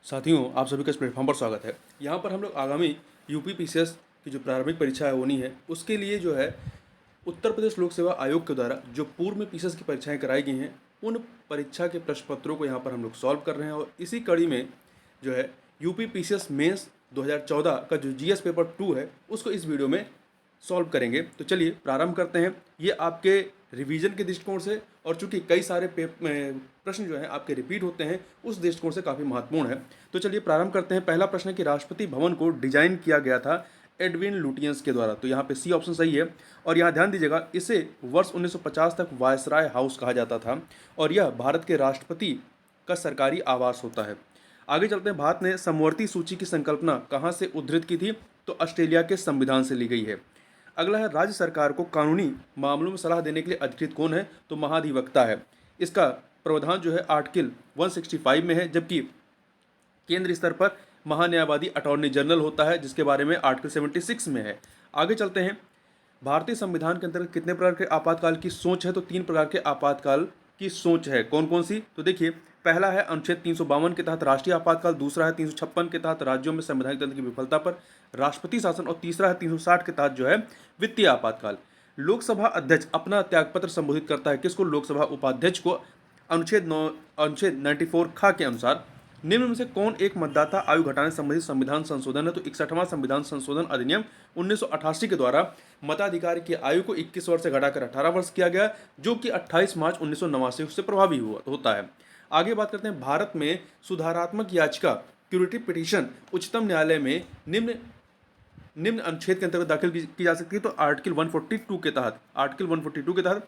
साथियों, आप सभी का इस प्लेटफॉर्म पर स्वागत है। यहाँ पर हम लोग आगामी यूपी पीसीएस की जो प्रारंभिक परीक्षा है होनी है, उसके लिए जो है उत्तर प्रदेश लोक सेवा आयोग के द्वारा जो पूर्व में पीसीएस की परीक्षाएं कराई गई हैं, उन परीक्षा के प्रश्न पत्रों को यहाँ पर हम लोग सॉल्व कर रहे हैं। और इसी कड़ी में जो है यूपी पीसीएस मेंस 2014 का जो जीएस पेपर 2 है, उसको इस वीडियो में सॉल्व करेंगे। तो चलिए प्रारंभ करते हैं। ये आपके रिवीजन के दृष्टिकोण से, और चूंकि कई सारे प्रश्न जो हैं आपके रिपीट होते हैं, उस दृष्टिकोण से काफ़ी महत्वपूर्ण है। तो चलिए प्रारंभ करते हैं। पहला प्रश्न है कि राष्ट्रपति भवन को डिजाइन किया गया था एडविन लुटियंस के द्वारा। तो यहाँ पे सी ऑप्शन सही है। और यहाँ ध्यान दीजिएगा, इसे वर्ष 1950 तक वायसराय हाउस कहा जाता था, और यह भारत के राष्ट्रपति का सरकारी आवास होता है। आगे चलते हैं। भारत ने समवर्ती सूची की संकल्पना कहाँ से उद्धृत की थी? तो ऑस्ट्रेलिया के संविधान से ली गई है। अगला है, राज्य सरकार को कानूनी मामलों में सलाह देने के लिए अधिकृत कौन है? तो महाधिवक्ता है। इसका प्रावधान जो है आर्टिकल 165 में है, जबकि केंद्र स्तर पर महान्यायवादी अटॉर्नी जनरल होता है, जिसके बारे में आर्टिकल 76 में है। आगे चलते हैं। भारतीय संविधान के अंतर्गत कितने प्रकार के आपातकाल की सोच है? तो 3 प्रकार के आपातकाल की सोच है। कौन कौन सी? तो देखिए, पहला है अनुच्छेद 352 के तहत राष्ट्रीय आपातकाल, दूसरा है 356 के तहत राज्यों में संवैधानिक तंत्र की विफलता पर राष्ट्रपति शासन, और तीसरा है 360 के तहत जो है वित्तीय आपातकाल। लोकसभा अध्यक्ष अपना त्यागपत्र संबोधित करता है किसको? लोकसभा उपाध्यक्ष को। अनुच्छेद 94 ख के अनुसार निम्न में से कौन एक मतदाता आयु घटाने संबंधित संविधान संशोधन है? तो 61वां संविधान संशोधन अधिनियम 1988 के द्वारा मताधिकार की आयु को 21 वर्ष से घटाकर 18 वर्ष किया गया, जो कि 28 मार्च 1989 से प्रभावी होता है। आगे बात करते हैं। भारत में सुधारात्मक याचिका क्यूरेटिव पिटीशन उच्चतम न्यायालय में निम्न अनुच्छेद के अंतर्गत दाखिल की जा सकती है। तो आर्टिकल 142 के तहत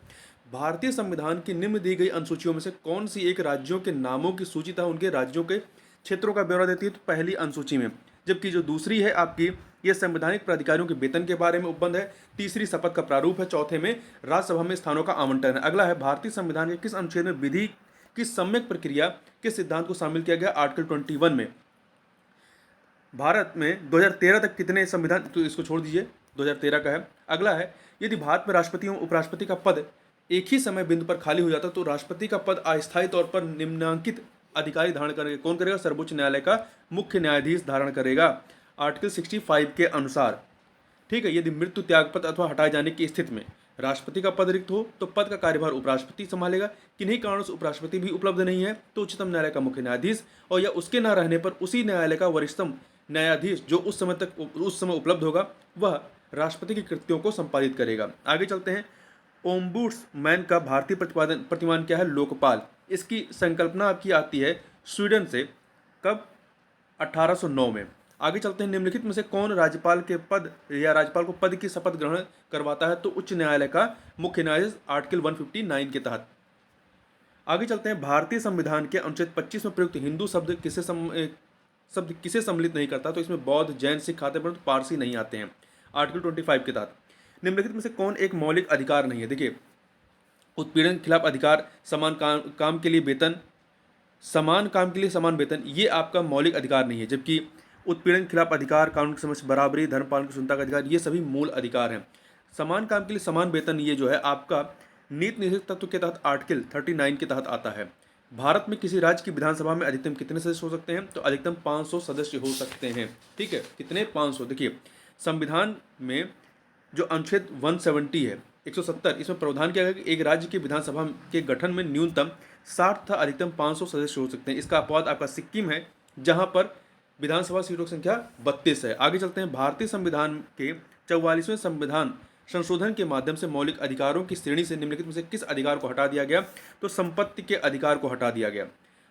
भारतीय संविधान की निम्न दी गई अनुसूचियों में से कौन सी एक राज्यों के नामों की सूची तथा उनके राज्यों के क्षेत्रों का ब्यौरा देती है? तो पहली अनुसूची में। जबकि जो दूसरी है आपकी, यह संवैधानिक प्राधिकारियों के वेतन के बारे में उपबंध है। तीसरी शपथ का प्रारूप है। चौथे में राज्यसभा में स्थानों का आवंटन है। अगला है, भारतीय संविधान के किस अनुच्छेद में विधि की सम्यक प्रक्रिया के सिद्धांत को शामिल किया गया? आर्टिकल 21 में। भारत में 2013 तक कितने संविधान? तो इसको छोड़ दीजिए, 2013 का है। अगला है, यदि भारत में राष्ट्रपति एवं उपराष्ट्रपति का पद एक ही समय बिंदु पर खाली हो जाता तो राष्ट्रपति का पद अस्थायी तौर पर निम्नांकित अधिकारी धारण करेगा। कौन करेगा? सर्वोच्च न्यायालय का मुख्य न्यायाधीश धारण करेगा, आर्टिकल 65 के अनुसार। ठीक है। यदि मृत्यु, त्यागपत्र अथवा हटाए जाने की स्थिति में राष्ट्रपति का पद रिक्त हो तो पद का कार्यभार उपराष्ट्रपति संभालेगा। किन्हीं कारणों से उपराष्ट्रपति भी उपलब्ध नहीं है तो उच्चतम न्यायालय का मुख्य न्यायाधीश, और या उसके न रहने पर उसी न्यायालय का वरिष्ठतम न्यायाधीश जो उस समय उपलब्ध होगा, वह राष्ट्रपति की कृत्यों को संपादित करेगा। आगे चलते हैं। ओम्बुड्समैन का भारतीय प्रतिमान क्या है? लोकपाल। इसकी संकल्पना आपकी आती है स्वीडन से। कब? 1809 में। आगे चलते हैं। निम्नलिखित में से कौन राज्यपाल को पद की शपथ ग्रहण करवाता है? तो उच्च न्यायालय का मुख्य न्यायाधीश, आर्टिकल 159 के तहत। आगे चलते हैं। भारतीय संविधान के अनुच्छेद 25 में प्रयुक्त हिंदू शब्द किसे सम्मिलित नहीं करता? तो इसमें बौद्ध, जैन, सिख आते हैं, परंतु पारसी नहीं आते हैं, आर्टिकल 25 के तहत। निम्नलिखित में से कौन एक मौलिक अधिकार नहीं है? देखिए, उत्पीड़न के खिलाफ अधिकार, समान काम के लिए वेतन, समान काम के लिए समान वेतन, ये आपका मौलिक अधिकार नहीं है। जबकि उत्पीड़न के खिलाफ अधिकार, कानून के समक्ष बराबरी, धर्म पालन की स्वतंत्रता का अधिकार, ये सभी मूल अधिकार हैं। समान काम के लिए समान वेतन, ये जो है आपका नीति निषेध तत्व के तहत आर्टिकल 39 के तहत आता है। भारत में किसी राज्य की विधानसभा में अधिकतम कितने सदस्य हो सकते हैं? तो अधिकतम 500 सदस्य हो सकते हैं। ठीक है। कितने? 500। देखिए, संविधान में जो अनुच्छेद 170 है, 170, इसमें प्रावधान किया गया कि एक राज्य की विधानसभा के गठन में न्यूनतम 60 तथा अधिकतम 500 सदस्य हो सकते हैं। इसका अपवाद आपका सिक्किम है, जहां पर विधानसभा सीटों की संख्या 32 है। आगे चलते हैं। भारतीय संविधान के 44वें संविधान संशोधन के माध्यम से मौलिक अधिकारों की श्रेणी से निम्नलिखित में से किस अधिकार को हटा दिया गया? तो संपत्ति के अधिकार को हटा दिया गया।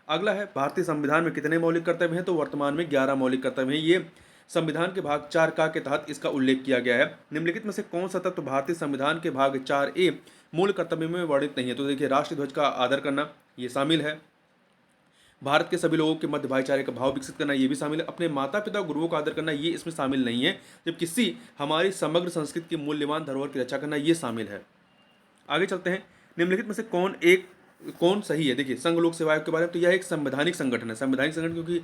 अगला है, भारतीय संविधान में कितने मौलिक कर्तव्य हैं? तो वर्तमान में 11 मौलिक कर्तव्य हैं। ये संविधान के भाग 4 का के तहत इसका उल्लेख किया गया है। निम्नलिखित में से कौन सा तत्व भारतीय संविधान के भाग 4A मूल कर्तव्य में वर्णित नहीं है? तो देखिए, राष्ट्रीय ध्वज का आदर करना, ये शामिल है। भारत के सभी लोगों के मध्य भाईचारे का भाव विकसित करना, ये भी शामिल है। अपने माता पिता और गुरुओं का आदर करना, ये इसमें शामिल नहीं है। जब किसी हमारी समग्र संस्कृति की मूल्यवान धरोहर की रक्षा करना, ये शामिल है। आगे चलते हैं। निम्नलिखित में से कौन सही है? देखिए, संघ लोक सेवा आयोग के बारे में, तो यह एक संवैधानिक संगठन है। संवैधानिक संगठन क्योंकि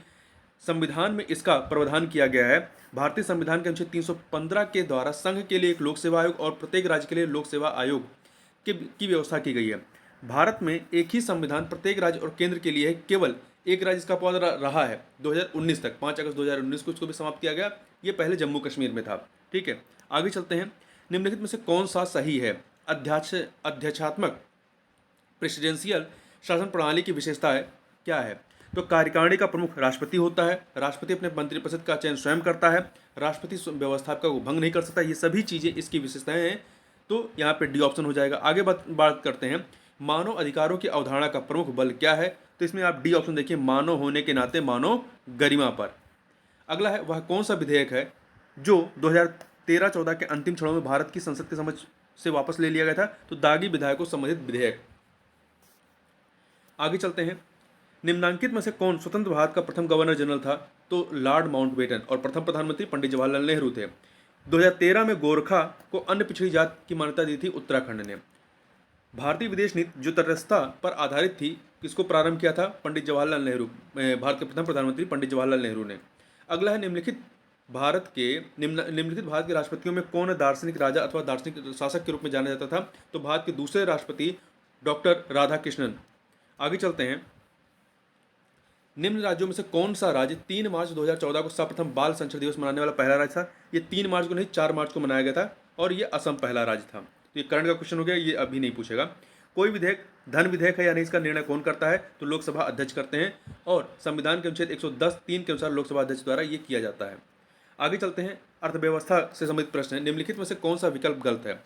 संविधान में इसका प्रावधान किया गया है। भारतीय संविधान के अनुच्छेद 315 के द्वारा संघ के लिए एक लोक सेवा आयोग और प्रत्येक राज्य के लिए लोक सेवा आयोग की व्यवस्था की गई है। भारत में एक ही संविधान प्रत्येक राज्य और केंद्र के लिए है। केवल एक राज्य इसका पद रहा है 2019 तक, 5 अगस्त 2019 को इसको भी समाप्त किया गया। ये पहले जम्मू कश्मीर में था। ठीक है, आगे चलते हैं। निम्नलिखित में से कौन सा सही है? अध्यक्षात्मक प्रेसिडेंशियल शासन प्रणाली की विशेषता है क्या है? तो कार्यकारिणी का प्रमुख राष्ट्रपति होता है, राष्ट्रपति अपने मंत्रिपरिषद का चयन स्वयं करता है, राष्ट्रपति व्यवस्था का भंग नहीं कर सकता। ये सभी चीज़ें इसकी विशेषताएं हैं, तो यहाँ पे डी ऑप्शन हो जाएगा। आगे बात करते हैं, मानव अधिकारों की अवधारणा का प्रमुख बल क्या है? तो इसमें आप डी ऑप्शन देखिए, मानव होने के नाते मानव गरिमा पर। अगला है, वह कौन सा विधेयक है जो 2013-14 के अंतिम क्षणों में भारत की संसद के समझ से वापस ले लिया गया था? तो दागी विधायकों संबंधित विधेयक। आगे चलते हैं, निम्नांकित में से कौन स्वतंत्र भारत का प्रथम गवर्नर जनरल था? तो लॉर्ड माउंटबेटन। और प्रथम प्रधानमंत्री पंडित जवाहरलाल नेहरू थे। 2013 में गोरखा को अन्य पिछड़ी जाति की मान्यता दी थी उत्तराखंड ने। भारतीय विदेश नीति जो तटस्थता पर आधारित थी, किसको प्रारंभ किया था? पंडित जवाहरलाल नेहरू, भारत के प्रथम प्रधानमंत्री पंडित जवाहरलाल नेहरू ने। अगला है, निम्नलिखित भारत के राष्ट्रपतियों में कौन दार्शनिक राजा अथवा दार्शनिक शासक के रूप में जाना जाता था? तो भारत के दूसरे राष्ट्रपति डॉक्टर राधाकृष्णन। आगे चलते हैं, निम्न राज्यों में से कौन सा राज्य 3 मार्च 2014 को सर्वप्रथम बाल संरक्षण दिवस मनाने वाला पहला राज्य था? ये 3 मार्च को नहीं, 4 मार्च को मनाया गया था, और ये असम पहला राज्य था। तो ये करंट का क्वेश्चन हो गया, ये अभी नहीं पूछेगा। कोई विधेयक धन विधेयक है या नहीं, इसका निर्णय कौन करता है? तो लोकसभा अध्यक्ष करते हैं, और संविधान के अनुच्छेद 110(3) के अनुसार लोकसभा अध्यक्ष द्वारा ये किया जाता है। आगे चलते हैं, अर्थव्यवस्था से संबंधित प्रश्न है। निम्नलिखित में से कौन सा विकल्प गलत है?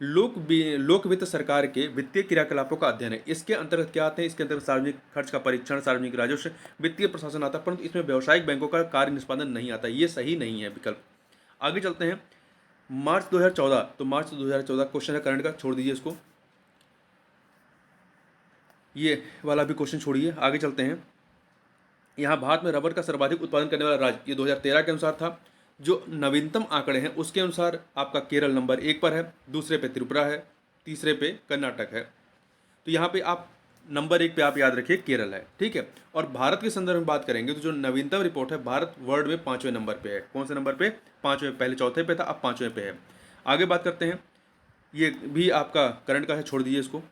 लोक वित्त सरकार के वित्तीय क्रियाकलापों का अध्ययन है। इसके अंतर्गत क्या आते हैं? इसके अंतर्गत सार्वजनिक खर्च का परीक्षण, सार्वजनिक राजस्व, वित्तीय प्रशासन आता है, परंतु इसमें व्यावसायिक बैंकों का कार्य निष्पादन नहीं आता। ये सही नहीं है विकल्प। आगे चलते हैं, मार्च 2014, तो मार्च 2014 क्वेश्चन है करंट का, छोड़ दीजिए इसको, ये वाला भी क्वेश्चन छोड़िए। आगे चलते हैं, यहाँ भारत में रबर का सर्वाधिक उत्पादन करने वाला राज्य, ये 2013 के अनुसार था। जो नवीनतम आंकड़े हैं उसके अनुसार आपका केरल नंबर 1 पर है, दूसरे पे त्रिपुरा है, तीसरे पे कर्नाटक है। तो यहाँ पे आप नंबर 1 पे आप याद रखिए केरल है। ठीक है, और भारत के संदर्भ में बात करेंगे तो जो नवीनतम रिपोर्ट है, भारत वर्ल्ड में 5वें नंबर पे है। कौन से नंबर पे? 5वें। पहले चौथे पे था, अब 5वें पे है। आगे बात करते हैं, ये भी आपका करंट का है, छोड़ दीजिए इसको।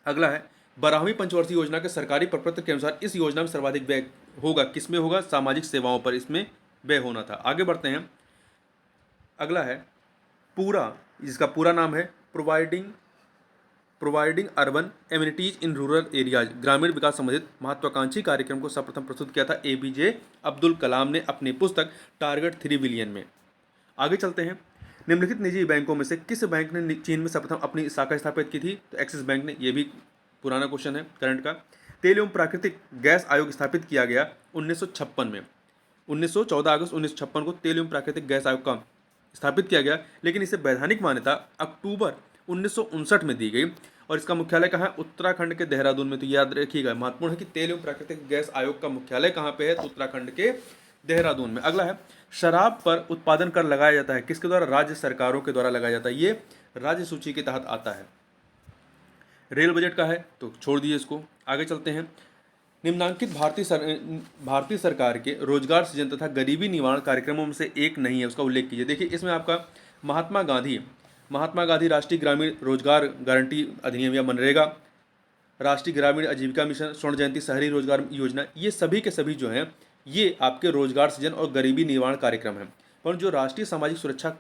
अगला है, 12वीं पंचवर्षीय योजना के सरकारी प्रपत्र के अनुसार इस योजना में सर्वाधिक व्यय होगा किसमें होगा? सामाजिक सेवाओं पर इसमें व्यय होना था। आगे बढ़ते हैं, अगला है जिसका पूरा नाम है providing urban amenities in rural areas, ग्रामीण विकास संबंधित महत्वाकांक्षी कार्यक्रम को सर्वप्रथम प्रस्तुत किया था APJ अब्दुल कलाम ने अपनी पुस्तक टारगेट 3 बिलियन में। आगे चलते हैं, निम्नलिखित निजी बैंकों में से किस बैंक ने चीन में सर्वप्रथम अपनी शाखा स्थापित की थी? तो एक्सिस बैंक ने। ये भी पुराना क्वेश्चन है करंट का। तेल एवं प्राकृतिक गैस आयोग स्थापित किया गया 1956 में। 14 अगस्त 1956 को तेल एवं प्राकृतिक गैस आयोग का स्थापित किया गया, लेकिन इसे वैधानिक मान्यता अक्टूबर 1959 में दी गई, और इसका मुख्यालय कहाँ है? उत्तराखंड के देहरादून में। तो याद रखिएगा, महत्वपूर्ण है कि तेल एवं प्राकृतिक गैस आयोग का मुख्यालय कहाँ पे है? तो उत्तराखंड के देहरादून में। अगला है, शराब पर उत्पादन कर लगाया जाता है किसके द्वारा? राज्य सरकारों के द्वारा लगाया जाता है। ये राज्य सूची के तहत आता है। रेल बजट का है, तो छोड़ दीजिए इसको। आगे चलते हैं, निम्नांकित भारतीय सरकार के रोजगार सृजन तथा गरीबी निवारण कार्यक्रमों में से एक नहीं है, उसका उल्लेख कीजिए। देखिए, इसमें आपका महात्मा गांधी राष्ट्रीय ग्रामीण रोजगार गारंटी अधिनियम या मनरेगा, राष्ट्रीय ग्रामीण आजीविका मिशन, स्वर्ण जयंती शहरी रोजगार योजना, ये सभी के सभी जो हैं ये आपके रोजगार सृजन और गरीबी निवारण कार्यक्रम हैं। पर जो राष्ट्रीय सामाजिक सुरक्षा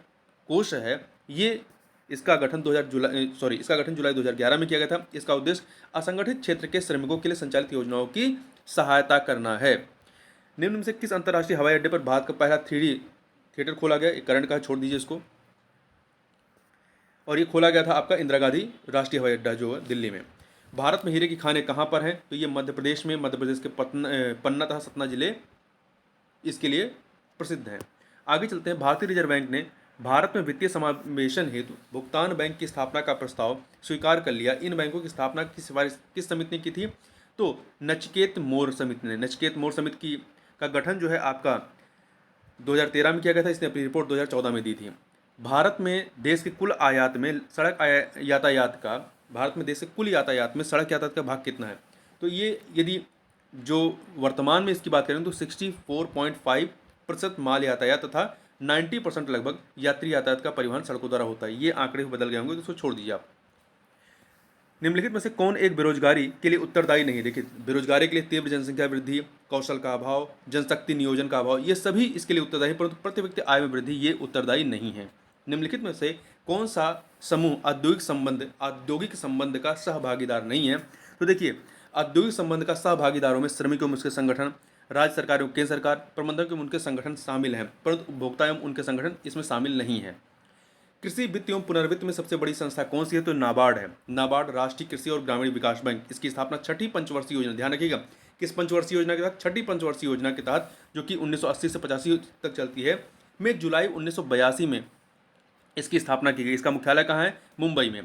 कोष है, ये इसका गठन जुलाई 2011 में किया गया था। इसका उद्देश्य असंगठित क्षेत्र के श्रमिकों के लिए संचालित योजनाओं की सहायता करना है। निम्न में से किस अंतर्राष्ट्रीय हवाई अड्डे पर भारत का पहला 3D थिएटर खोला गया? करंट का, छोड़ दीजिए इसको। और ये खोला गया था आपका इंदिरा गांधी राष्ट्रीय हवाई अड्डा जो है दिल्ली में। भारत में हीरे की खानें कहाँ पर हैं? तो ये मध्य प्रदेश के पन्ना तथा सतना जिले इसके लिए प्रसिद्ध हैं। आगे चलते हैं, भारतीय रिजर्व बैंक ने भारत में वित्तीय समावेशन हेतु भुगतान बैंक की स्थापना का प्रस्ताव स्वीकार कर लिया। इन बैंकों की स्थापना की सिफारिश किस समिति ने की थी? तो नचिकेत मोर समिति ने। नचिकेत मोर समिति का गठन जो है आपका 2013 में किया गया था। इसने अपनी रिपोर्ट 2014 में दी थी। भारत में देश के कुल आयात में सड़क यातायात का भाग कितना है? तो ये यदि जो वर्तमान में इसकी बात करें तो 64.5% माल यातायात तथा 90% लगभग यात्री यातायात का परिवहन सड़कों द्वारा होता है। ये आंकड़े बदल गए होंगे, तो इसको छोड़ दीजिए आप। निम्नलिखित में से कौन एक बेरोजगारी के लिए उत्तरदायी नहीं है? देखिए, बेरोजगारी के लिए तीव्र जनसंख्या वृद्धि, कौशल का अभाव, जनशक्ति नियोजन का अभाव, ये सभी इसके लिए उत्तरदायी हैं, परंतु प्रति व्यक्ति आय में वृद्धि ये उत्तरदायी नहीं है। निम्नलिखित में से कौन सा समूह औद्योगिक संबंध का सहभागीदार नहीं है? तो देखिए, औद्योगिक संबंध का सहभागीदारों में श्रमिक एवं उसके संगठन, राज्य सरकार एवं केंद्र सरकार, प्रबंधक एवं उनके संगठन शामिल हैं, परंतु उपभोक्ता एवं उनके संगठन इसमें शामिल नहीं है। कृषि वित्त एवं पुनर्वित्त में सबसे बड़ी संस्था कौन सी है? तो नाबार्ड है। नाबार्ड राष्ट्रीय कृषि और ग्रामीण विकास बैंक, इसकी स्थापना छठी पंचवर्षीय योजना, ध्यान रखिएगा, किस पंचवर्षीय योजना के तहत? छठी पंचवर्षीय योजना के तहत, जो कि 1980 से 85 तक चलती है, में जुलाई 1982 में इसकी स्थापना की गई। इसका मुख्यालय कहाँ है? मुंबई में।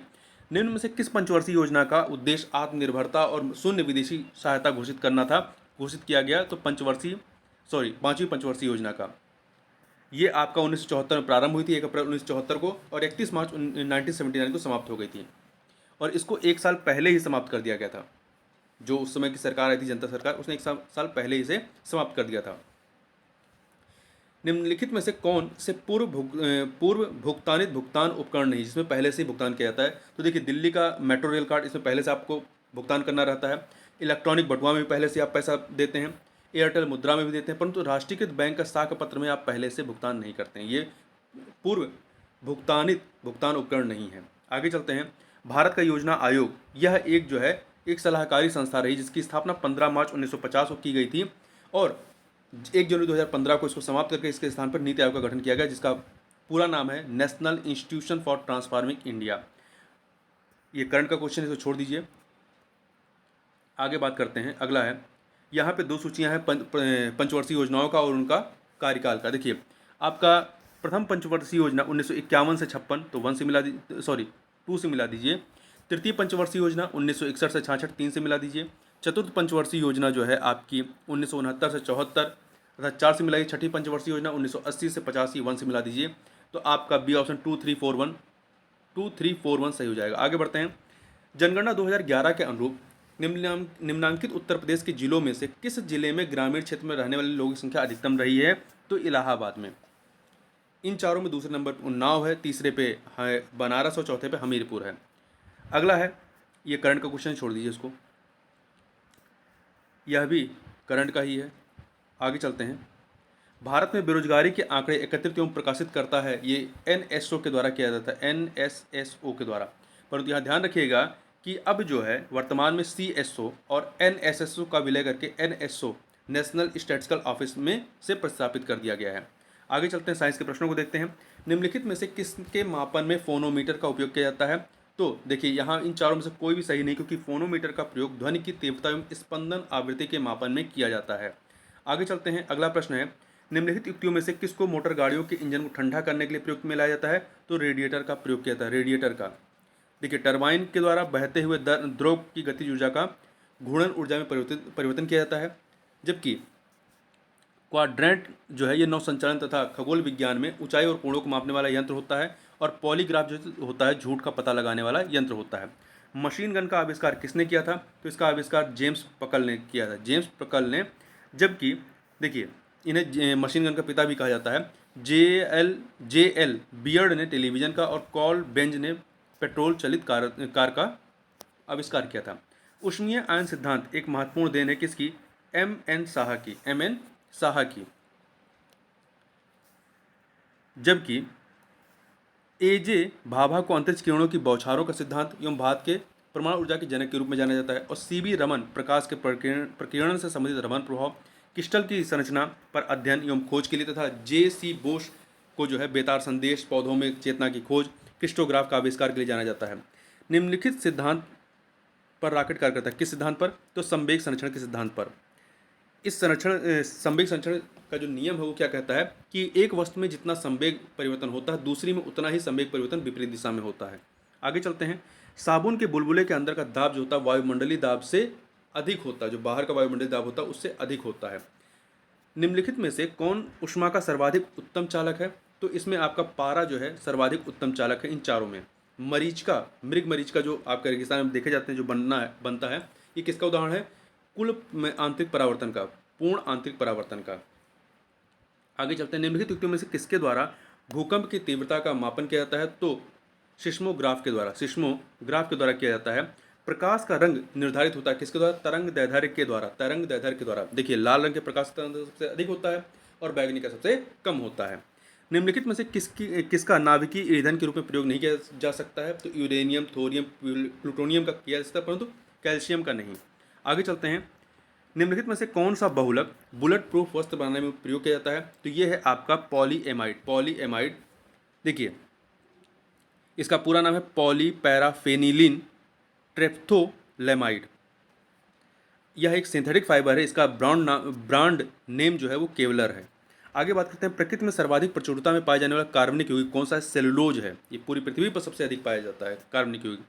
निम्न में से किस पंचवर्षीय योजना का उद्देश्य आत्मनिर्भरता और शून्य विदेशी सहायता घोषित करना था? घोषित किया गया तो पांचवी पंचवर्षीय योजना का। ये आपका 1974 में प्रारंभ हुई थी, 1 अप्रैल 1974 को, और 31 मार्च 1979 को समाप्त हो गई थी। और इसको एक साल पहले ही समाप्त कर दिया गया था। जो उस समय की सरकार आई थी, जनता सरकार, उसने एक साल पहले ही इसे समाप्त कर दिया था। निम्नलिखित में से कौन से पूर्व भुगतानित भुगतान उपकरण नहीं, जिसमें पहले से ही भुगतान किया जाता है? तो देखिए, दिल्ली का मेट्रो रेल कार्ड, इसमें पहले से आपको भुगतान करना रहता है। इलेक्ट्रॉनिक बटुआ में भी पहले से आप पैसा देते हैं। एयरटेल मुद्रा में भी देते हैं, परंतु राष्ट्रीयकृत बैंक का साख पत्र में आप पहले से भुगतान नहीं करते हैं। ये पूर्व भुगतानित भुगतान उपकरण नहीं है। आगे चलते हैं। भारत का योजना आयोग, यह एक जो है एक सलाहकारी संस्था रही, जिसकी स्थापना 15 मार्च 1950 को की गई थी, और 1 जनवरी 2015 को इसको समाप्त करके इसके स्थान पर नीति आयोग का गठन किया गया, जिसका पूरा नाम है national institution for transforming India. ये करंट का क्वेश्चन है, इसको छोड़ दीजिए। आगे बात करते हैं। अगला है, यहाँ पे 2 सूचियाँ हैं पंचवर्षीय योजनाओं का और उनका कार्यकाल का। देखिए, आपका प्रथम पंचवर्षीय योजना 1951 से 56, तो 2 से मिला दीजिए। तृतीय पंचवर्षीय योजना 1961 से 66, 3 से मिला दीजिए। चतुर्थ पंचवर्षीय योजना जो है आपकी 1969 से 74 तथा 4 से मिलाइए। छठी पंचवर्षीय योजना 1980 से 85, 1 से मिला दीजिए। तो आपका बी ऑप्शन 2341 सही हो जाएगा। आगे बढ़ते हैं। जनगणना 2011 के अनुरूप निम्नांकित उत्तर प्रदेश के जिलों में से किस जिले में ग्रामीण क्षेत्र में रहने वाले लोगों की संख्या अधिकतम रही है? तो इलाहाबाद में। इन चारों में दूसरे नंबर पर उन्नाव है, तीसरे पे है बनारस और चौथे पे हमीरपुर है। अगला है, ये करंट का क्वेश्चन, छोड़ दीजिए इसको, यह भी करंट का ही है। आगे चलते हैं। भारत में बेरोजगारी के आंकड़े एकत्रित एवं प्रकाशित करता है, ये NSO के द्वारा किया जाता है, NSSO के द्वारा। परंतु यहाँ ध्यान रखिएगा कि अब जो है वर्तमान में CSO और NSSO का विलय करके NSO नेशनल स्टैटिस्टिकल ऑफिस में से प्रतिस्थापित कर दिया गया है। आगे चलते हैं, साइंस के प्रश्नों को देखते हैं। निम्नलिखित में से किसके मापन में फोनोमीटर का उपयोग किया जाता है? तो देखिए, यहाँ इन चारों में से कोई भी सही नहीं, क्योंकि फोनोमीटर का प्रयोग ध्वनि की तीव्रता एवं स्पंदन आवृत्ति के मापन में किया जाता है। आगे चलते हैं। अगला प्रश्न है, निम्नलिखित युक्तियों में से किसको मोटर गाड़ियों के इंजन को ठंडा करने के लिए प्रयोग में लाया जाता है? तो रेडिएटर का प्रयोग किया जाता है, रेडिएटर का। देखिए, टरबाइन के द्वारा बहते हुए द्रव की गतिज ऊर्जा का घूर्णन ऊर्जा में परिवर्तन किया जाता है। जबकि क्वाड्रेंट जो है ये नौ संचालन तथा खगोल विज्ञान में ऊंचाई और कोणों को मापने वाला यंत्र होता है, और पॉलीग्राफ जो होता है झूठ का पता लगाने वाला यंत्र होता है। मशीन गन का आविष्कार किसने किया था? तो इसका आविष्कार जेम्स पकल ने किया था, जेम्स पकल ने। जबकि देखिए, इन्हें मशीन गन का पिता भी कहा जाता है। JL बियर्ड ने टेलीविज़न का, और कॉल बेंज ने पेट्रोल चलित कार का आविष्कार किया था। ऊष्मीय आयन सिद्धांत एक महत्वपूर्ण देन है किसकी? MN साहा की। जबकि AJ भाभा को अंतरिक्ष किरणों की बौछारों का सिद्धांत एवं भारत के परमाणु ऊर्जा के जनक के रूप में जाना जाता है। और CB रमन प्रकाश के प्रकीर्णन से संबंधित रमन प्रभाव, क्रिस्टल की संरचना पर अध्ययन एवं खोज के लिए, तथा JC बोस को जो है बेतार संदेश, पौधों में चेतना की खोज, क्रिस्टोग्राफ का आविष्कार के लिए जाना जाता है। निम्नलिखित सिद्धांत पर रॉकेट कार्य करता है, किस सिद्धांत पर? तो संवेग संरक्षण के सिद्धांत पर। इस संवेग संरक्षण का जो नियम है वो क्या कहता है कि एक वस्तु में जितना संवेग परिवर्तन होता है, दूसरी में उतना ही संवेग परिवर्तन विपरीत दिशा में होता है। आगे चलते हैं। साबुन के बुलबुले के अंदर का दाब जो होता है वायुमंडलीय दाब से अधिक होता है, जो बाहर का वायुमंडलीय दाब होता है उससे अधिक होता है। निम्नलिखित में से कौन ऊष्मा का सर्वाधिक उत्तम चालक है? तो इसमें आपका पारा जो है सर्वाधिक उत्तम चालक है इन चारों में। मरीचिका, मृग मरीचिका जो आपके रेगिस्तान में देखे जाते हैं, जो बनता है, ये किसका उदाहरण है? कुल में आंतरिक परावर्तन का, पूर्ण आंतरिक परावर्तन का। आगे चलते हैं। निम्नलिखित युक्तियों में से किसके द्वारा भूकंप की तीव्रता का मापन किया जाता है? तो सिस्मोग्राफ के द्वारा किया जाता है। प्रकाश का रंग निर्धारित होता है किसके द्वारा? तरंग दैर्ध्य के द्वारा। तरंग दैर्ध्य के द्वारा। देखिए, लाल रंग के प्रकाश का तरंग सबसे अधिक होता है और बैगनी का सबसे कम होता है। निम्नलिखित में से किसका नाभिकीय ईंधन के रूप में प्रयोग नहीं किया जा सकता है? तो यूरेनियम, थोरियम, प्लूटोनियम का किया जा सकता है, परंतु कैल्शियम का नहीं। आगे चलते हैं। निम्नलिखित में से कौन सा बहुलक बुलेट प्रूफ वस्त्र बनाने में प्रयोग किया जाता है? तो ये है आपका पॉलीएमाइड। पॉलीएमाइड, देखिए इसका पूरा नाम है पॉलीपैराफेनिलिन ट्रेप्थोलेमाइड। यह एक सिंथेटिक फाइबर है। इसका ब्रांड नेम जो है वो केवलर है। आगे बात करते हैं, प्रकृति में सर्वाधिक प्रचुरता में पाए जाने वाला कार्बनिक यौगिक कौन सा है? सेलुलोज है। ये पूरी पृथ्वी पर सबसे अधिक पाया जाता है कार्बनिक यौगिक।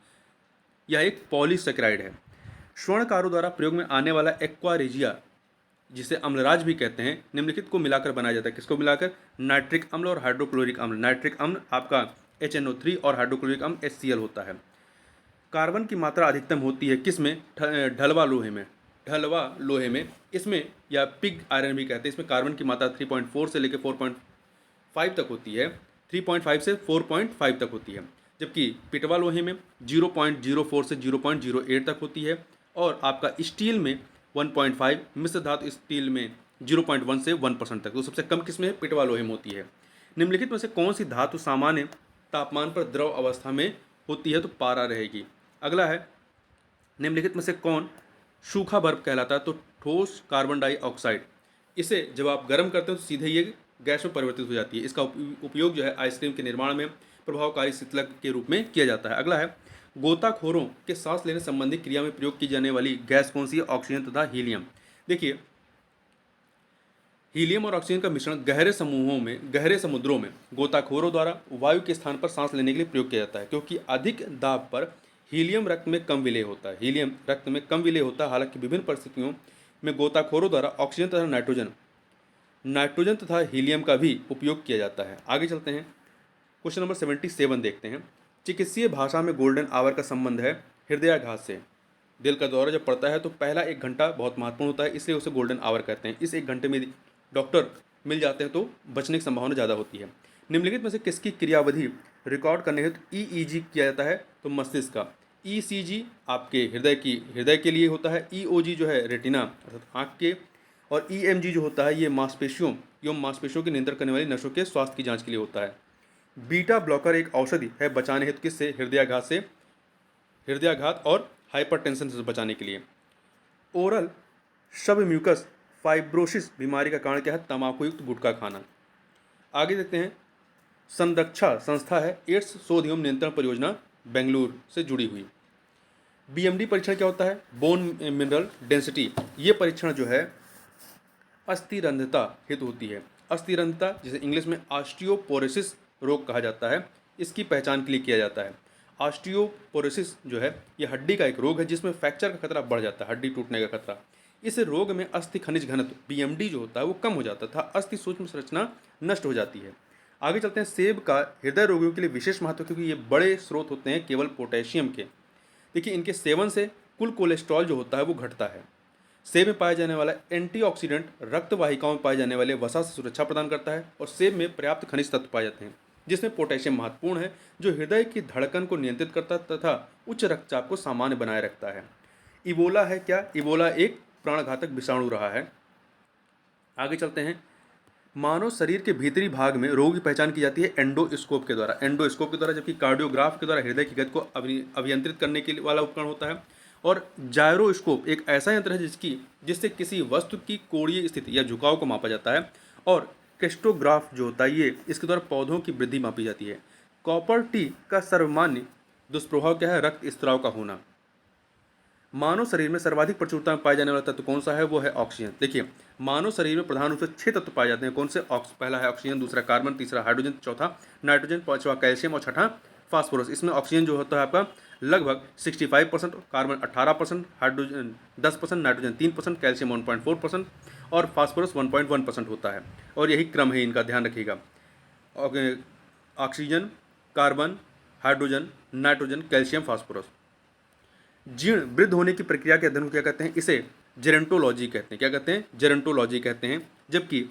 यह एक पॉलीसेकेराइड है। स्वर्णकारों द्वारा प्रयोग में आने वाला एक्वा रेजिया, जिसे अम्लराज भी कहते हैं, निम्नलिखित को मिलाकर बनाया जाता है। किसको मिलाकर? नाइट्रिक अम्ल और हाइड्रोक्लोरिक अम्ल। नाइट्रिक अम्ल आपका HNO3 और हाइड्रोक्लोरिक अम्ल HCl होता है। कार्बन की मात्रा अधिकतम होती है किसमें? ढलवा लोहे में। ढलवा लोहे में, इसमें या पिग आयरन भी कहते हैं, इसमें कार्बन की मात्रा 3.4 से लेकर 4.5 तक होती है। 3.5 से 4.5 तक होती है। जबकि पिटवा लोहे में 0.04 से 0.08 तक होती है। और आपका स्टील में 1.5, मिश्र धातु स्टील में 0.1 से 1% तक। तो सबसे कम किसमें है? पिटवा लोहे में होती है। निम्नलिखित में से कौन सी धातु सामान्य तापमान पर द्रव अवस्था में होती है? तो पारा रहेगी। अगला है, निम्नलिखित में से कौन सूखा बर्फ कहलाता है? तो ठोस कार्बन डाइऑक्साइड। इसे जब आप गर्म करते हो तो सीधे ये गैस में परिवर्तित हो जाती है। इसका उपयोग जो है आइसक्रीम के निर्माण में प्रभावकारी शीतलक के रूप में किया जाता है। अगला है, गोताखोरों के सांस लेने संबंधी क्रिया में प्रयोग की जाने वाली गैस कौन सी है? ऑक्सीजन तथा हीलियम। देखिए, हीलियम और ऑक्सीजन का मिश्रण गहरे समुद्रों में गोताखोरों द्वारा वायु के स्थान पर सांस लेने के लिए प्रयोग किया जाता है, क्योंकि अधिक दाब पर हीलियम रक्त में कम विलेय होता है। हीलियम रक्त में कम विलेय होता है। हालांकि विभिन्न परिस्थितियों में गोताखोरों द्वारा ऑक्सीजन तथा नाइट्रोजन तथा हीलियम का भी उपयोग किया जाता है। आगे चलते हैं, क्वेश्चन नंबर 77 देखते हैं। चिकित्सीय भाषा में गोल्डन आवर का संबंध है हृदयाघात से। दिल का दौरा जब पड़ता है तो पहला 1 घंटा बहुत महत्वपूर्ण होता है, इसलिए उसे गोल्डन आवर कहते हैं। इस 1 घंटे में डॉक्टर मिल जाते हैं तो बचने की संभावना ज़्यादा होती है। निम्नलिखित में से किसकी क्रियाविधि रिकॉर्ड करने हेतु EEG किया जाता है? तो मस्तिष्क का। ECG आपके हृदय के लिए होता है। EOG जो है रेटिना अर्थात आँख के, और EMG जो होता है ये मांसपेशियों के नियंत्रण करने वाली नसों के स्वास्थ्य की जांच के लिए होता है। बीटा ब्लॉकर एक औषधि है बचाने हेतु किससे? हृदयाघात और हाइपरटेंशन से बचाने के लिए। ओरल सबम्यूकस फाइब्रोसिस बीमारी का कारण क्या है? तंबाकूयुक्त गुटखा खाना। आगे देखते हैं, संरक्षा संस्था है एड्स शोध एवं नियंत्रण परियोजना बेंगलुरु से जुड़ी हुई। BMD परीक्षण क्या होता है? Bone mineral density. ये परीक्षण जो है अस्थिरंध्रता हेतु होती है। अस्थिरंध्रता जिसे इंग्लिश में ऑस्टियोपोरोसिस रोग कहा जाता है, इसकी पहचान के लिए किया जाता है। ऑस्टियोपोरोसिस जो है ये हड्डी का एक रोग है जिसमें फ्रैक्चर का खतरा बढ़ जाता है, हड्डी टूटने का खतरा। इस रोग में अस्थि खनिज घनत्व BMD जो होता है वो कम हो जाता था, अस्थि सूक्ष्म संरचना नष्ट हो जाती है। आगे चलते हैं, सेब का हृदय रोगियों के लिए विशेष महत्व, क्योंकि ये बड़े स्रोत होते हैं केवल पोटेशियम के। देखिए, इनके सेवन से कुल कोलेस्ट्रॉल जो होता है वो घटता है। सेब में पाया जाने वाला एंटीऑक्सीडेंट रक्त वाहिकाओं में पाए जाने वाले वसा से सुरक्षा प्रदान करता है, और सेब में पर्याप्त खनिज तत्व पाए जाते हैं जिसमें पोटेशियम महत्वपूर्ण है, जो हृदय की धड़कन को नियंत्रित करता तथा उच्च रक्तचाप को सामान्य बनाए रखता है। इबोला है क्या? इबोला एक प्राणघातक विषाणु रहा है। आगे चलते हैं, मानव शरीर के भीतरी भाग में रोग की पहचान की जाती है एंडोस्कोप के द्वारा, जबकि कार्डियोग्राफ के द्वारा हृदय की गति को अभियंत्रित करने के वाला उपकरण होता है। और जायरोस्कोप एक ऐसा यंत्र है जिससे किसी वस्तु की कोणीय स्थिति या झुकाव को मापा जाता है। और क्रिस्टोग्राफ जो होता है ये इसके द्वारा पौधों की वृद्धि मापी जाती है। कॉपर टी का सर्वमान्य दुष्प्रभाव क्या है? रक्त स्त्राव का होना। मानव शरीर में सर्वाधिक प्रचुरता में पाए जाने वाला तत्व कौन सा है? वो है ऑक्सीजन। देखिए, मानव शरीर में प्रधान रूप से 6 तत्व पाए जाते हैं। कौन से? पहला है ऑक्सीजन, दूसरा कार्बन, तीसरा हाइड्रोजन, चौथा नाइट्रोजन, पांचवा कैल्शियम और छठा फास्फोरस। इसमें ऑक्सीजन जो होता है आपका लगभग 65%, कार्बन 18%, हाइड्रोजन 10%, नाइट्रोजन 3%, कैल्शियम 1.4% और फास्फोरस 1.1% होता है। और यही क्रम है, इनका ध्यान रखिएगा। Oxygen, carbon, hydrogen, nitrogen, calcium, phosphorus. जीर्ण वृद्ध होने की प्रक्रिया के अध्ययन को क्या कहते हैं? इसे जेरेंटोलॉजी कहते हैं। क्या कहते हैं? जेरेंटोलॉजी कहते हैं। जबकि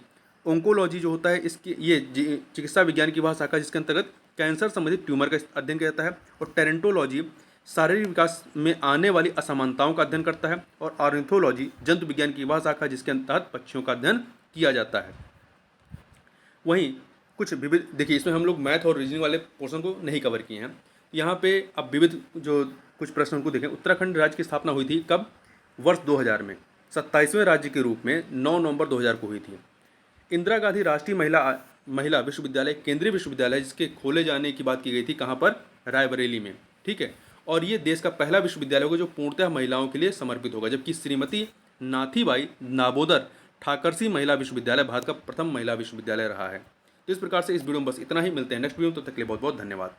ओंकोलॉजी जो होता है इसकी ये चिकित्सा विज्ञान की वह शाखा जिसके अंतर्गत कैंसर संबंधित ट्यूमर का अध्ययन किया जाता है। और टेरेंटोलॉजी शारीरिक विकास में आने वाली असमानताओं का अध्ययन करता है। और ऑर्निथोलॉजी जंतु विज्ञान की वह शाखा जिसके तहत पक्षियों का अध्ययन किया जाता है। वहीं कुछ विविध, देखिए इसमें हम लोग मैथ और रीजनिंग वाले पोर्शन को नहीं कवर किए हैं। यहाँ पे अब विविध जो कुछ प्रश्न उनको देखें। उत्तराखंड राज्य की स्थापना हुई थी कब? वर्ष 2000 में। 27वें राज्य के रूप में 9 नवंबर 2000 को हुई थी। इंदिरा गांधी राष्ट्रीय महिला विश्वविद्यालय केंद्रीय विश्वविद्यालय जिसके खोले जाने की बात की गई थी कहाँ पर? रायबरेली में। ठीक है। और ये देश का पहला विश्वविद्यालय होगा जो पूर्णतः महिलाओं के लिए समर्पित होगा, जबकि श्रीमती नाथीबाई नाबोदर ठाकरसी महिला विश्वविद्यालय भारत का प्रथम महिला विश्वविद्यालय रहा है। तो इस प्रकार से इस वीडियो में बस इतना ही। मिलते हैं नेक्स्ट वीडियो में, तब तक के लिए बहुत बहुत धन्यवाद।